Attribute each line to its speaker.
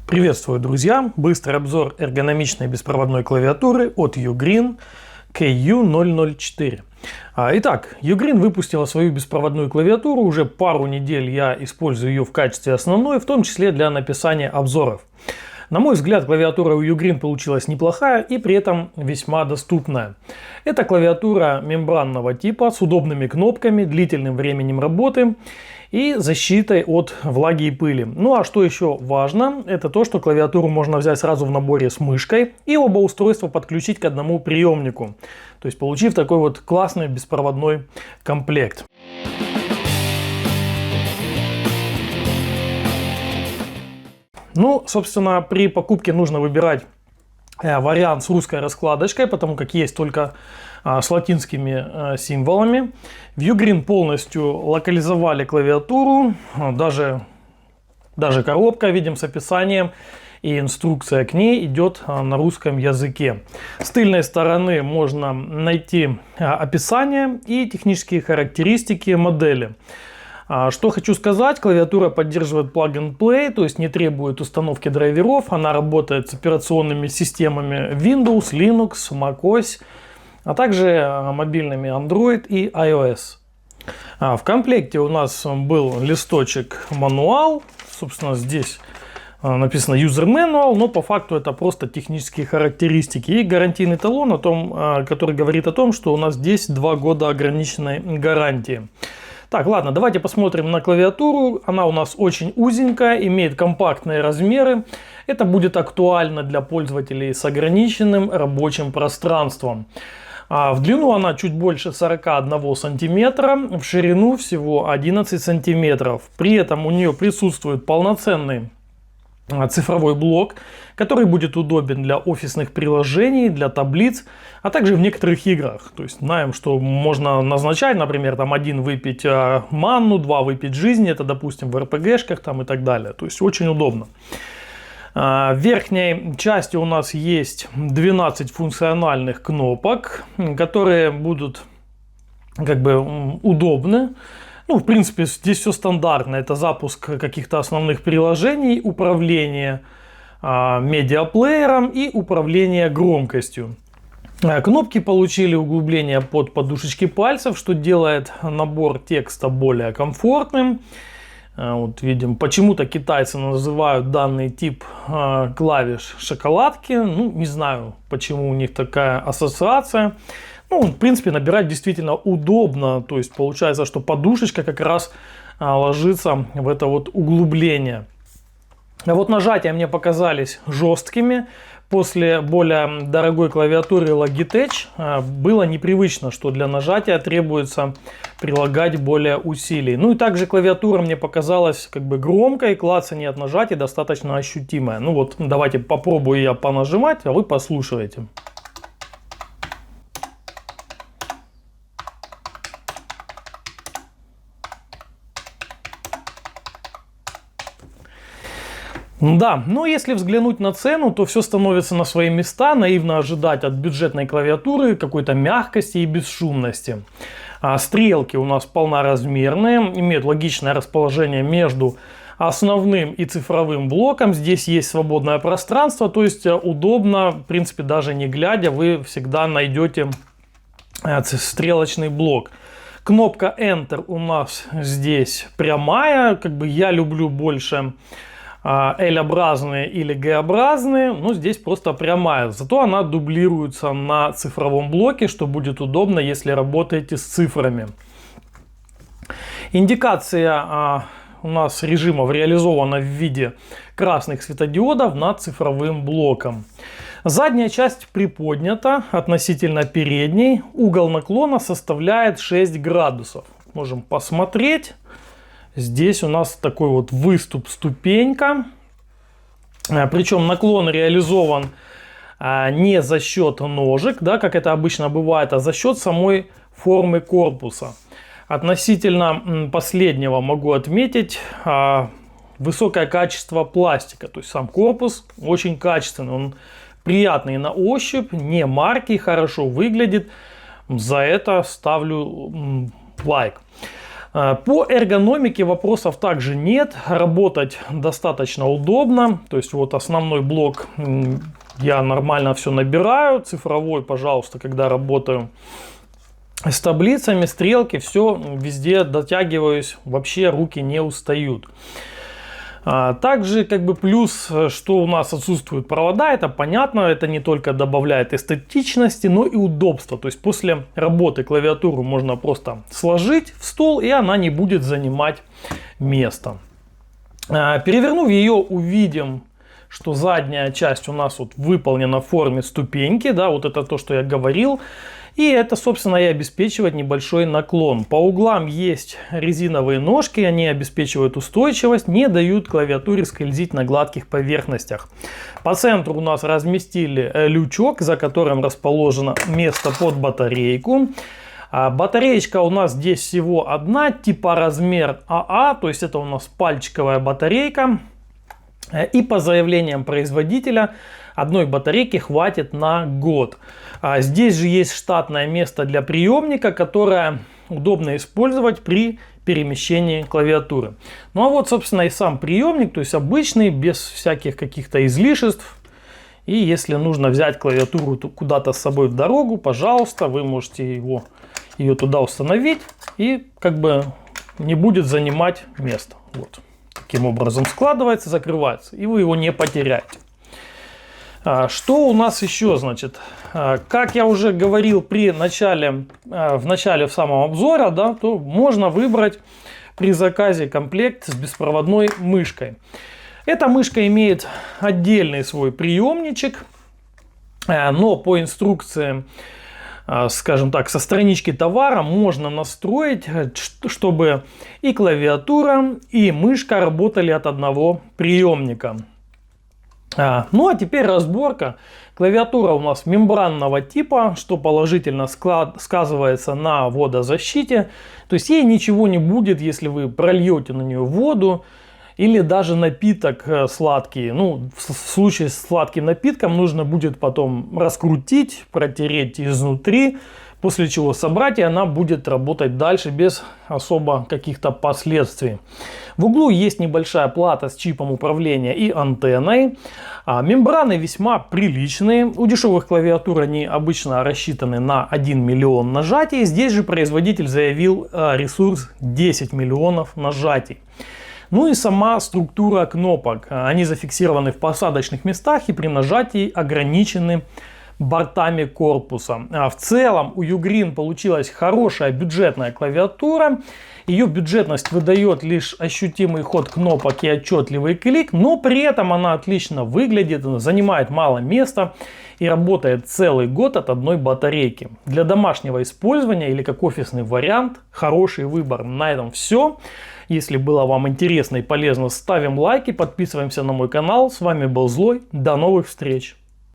Speaker 1: Приветствую, друзья! Быстрый обзор эргономичной беспроводной клавиатуры от Ugreen KU004. Итак, Ugreen выпустила свою беспроводную клавиатуру. Уже пару недель я использую ее в качестве основной, в том числе для написания обзоров. На мой взгляд, клавиатура у Ugreen получилась неплохая и при этом весьма доступная. Это клавиатура мембранного типа с удобными кнопками, длительным временем работы и защитой от влаги и пыли. Ну а что еще важно, это то, что клавиатуру можно взять сразу в наборе с мышкой и оба устройства подключить к одному приемнику. То есть получив такой вот классный беспроводной комплект. Ну, собственно, при покупке нужно выбирать вариант с русской раскладочкой, потому как есть только с латинскими символами. В Ugreen полностью локализовали клавиатуру, даже коробка, видим, с описанием, и инструкция к ней идет на русском языке. С тыльной стороны можно найти описание и технические характеристики модели. Что хочу сказать, клавиатура поддерживает Plug and Play, то есть не требует установки драйверов. Она работает с операционными системами Windows, Linux, macOS, а также мобильными Android и iOS. В комплекте у нас был листочек мануал, собственно здесь написано User Manual, но по факту это просто технические характеристики и гарантийный талон, который говорит о том, что у нас здесь 2 года ограниченной гарантии. Так, ладно, давайте посмотрим на клавиатуру. Она у нас очень узенькая, имеет компактные размеры. Это будет актуально для пользователей с ограниченным рабочим пространством. В длину она чуть больше 41 сантиметра, в ширину всего 11 сантиметров. При этом у нее присутствует полноценный цифровой блок, который будет удобен для офисных приложений, для таблиц, а также в некоторых играх. То есть знаем, что можно назначать, например, там 1 выпить манну, 2 выпить жизни, это, допустим, в РПГшках там и так далее. То есть очень удобно. В верхней части у нас есть 12 функциональных кнопок, которые будут как бы удобны. Ну, в принципе, здесь все стандартно. Это запуск каких-то основных приложений, управление медиаплеером и управление громкостью. Кнопки получили углубление под подушечки пальцев, что делает набор текста более комфортным. Вот видим, почему-то китайцы называют данный тип клавиш шоколадки. Ну, не знаю, почему у них такая ассоциация. Ну, в принципе, набирать действительно удобно. То есть получается, что подушечка как раз ложится в это вот углубление. А вот нажатия мне показались жесткими. После более дорогой клавиатуры Logitech было непривычно, что для нажатия требуется прилагать более усилий. Ну и также клавиатура мне показалась как бы громкой, клацанье от нажатия достаточно ощутимое. Ну вот, давайте попробую я понажимать, а вы послушаете. Да, но если взглянуть на цену, то все становится на свои места. Наивно ожидать от бюджетной клавиатуры какой-то мягкости и бесшумности. Стрелки у нас полноразмерные, имеют логичное расположение между основным и цифровым блоком. Здесь есть свободное пространство, то есть удобно, в принципе, даже не глядя, вы всегда найдете стрелочный блок. Кнопка Enter у нас здесь прямая, как бы я люблю больше L-образные или G-образные, но здесь просто прямая. Зато она дублируется на цифровом блоке, что будет удобно, если работаете с цифрами. Индикация у нас режимов реализована в виде красных светодиодов над цифровым блоком. Задняя часть приподнята относительно передней. Угол наклона составляет 6 градусов. Можем посмотреть. Здесь у нас такой вот выступ, ступенька. Причем наклон реализован не за счет ножек, да, как это обычно бывает, а за счет самой формы корпуса. Относительно последнего могу отметить высокое качество пластика. То есть сам корпус очень качественный, он приятный на ощупь, не маркий, хорошо выглядит. За это ставлю лайк. По эргономике вопросов также нет, работать достаточно удобно, то есть вот основной блок я нормально все набираю, цифровой, пожалуйста, когда работаю с таблицами, стрелки, все везде дотягиваюсь, вообще руки не устают. Также как бы плюс, что у нас отсутствуют провода, это понятно, это не только добавляет эстетичности, но и удобства. То есть после работы клавиатуру можно просто сложить в стол, и она не будет занимать место. Перевернув ее, увидим, что задняя часть у нас вот выполнена в форме ступеньки, да, вот это то, что я говорил. И это, собственно, и обеспечивает небольшой наклон. По углам есть резиновые ножки, они обеспечивают устойчивость, не дают клавиатуре скользить на гладких поверхностях. По центру у нас разместили лючок, за которым расположено место под батарейку. Батареечка у нас здесь всего одна, типа размер АА, то есть это у нас пальчиковая батарейка. И по заявлениям производителя одной батарейки хватит на год. Здесь же есть штатное место для приемника, которое удобно использовать при перемещении клавиатуры. Ну а вот, собственно, и сам приемник, то есть обычный, без всяких каких-то излишеств. И если нужно взять клавиатуру куда-то с собой в дорогу, пожалуйста, вы можете ее туда установить, и как бы не будет занимать место. Вот. Таким образом складывается, закрывается, и вы его не потеряете. Что у нас еще, значит, как я уже говорил в начале в самом обзоре, да, то можно выбрать при заказе комплект с беспроводной мышкой. Эта мышка имеет отдельный свой приемничек, но по инструкции, скажем так, со странички товара можно настроить, чтобы и клавиатура, и мышка работали от одного приемника. Ну а теперь разборка. Клавиатура у нас мембранного типа, что положительно сказывается на водозащите. То есть ей ничего не будет, если вы прольете на нее воду или даже напиток сладкий. Ну, в случае с сладким напитком нужно будет потом раскрутить, протереть изнутри, после чего собрать, и она будет работать дальше без особо каких-то последствий. В углу есть небольшая плата с чипом управления и антенной. Мембраны весьма приличные. У дешевых клавиатур они обычно рассчитаны на 1 миллион нажатий. Здесь же производитель заявил ресурс 10 миллионов нажатий. Ну и сама структура кнопок. Они зафиксированы в посадочных местах и при нажатии ограничены бортами корпуса. В целом у Ugreen получилась хорошая бюджетная клавиатура. Ее бюджетность выдает лишь ощутимый ход кнопок и отчетливый клик, но при этом она отлично выглядит, занимает мало места и работает целый год от одной батарейки. Для домашнего использования или как офисный вариант хороший выбор. На этом все. Если было вам интересно и полезно, ставим лайки, подписываемся на мой канал. С вами был Злой. До новых встреч!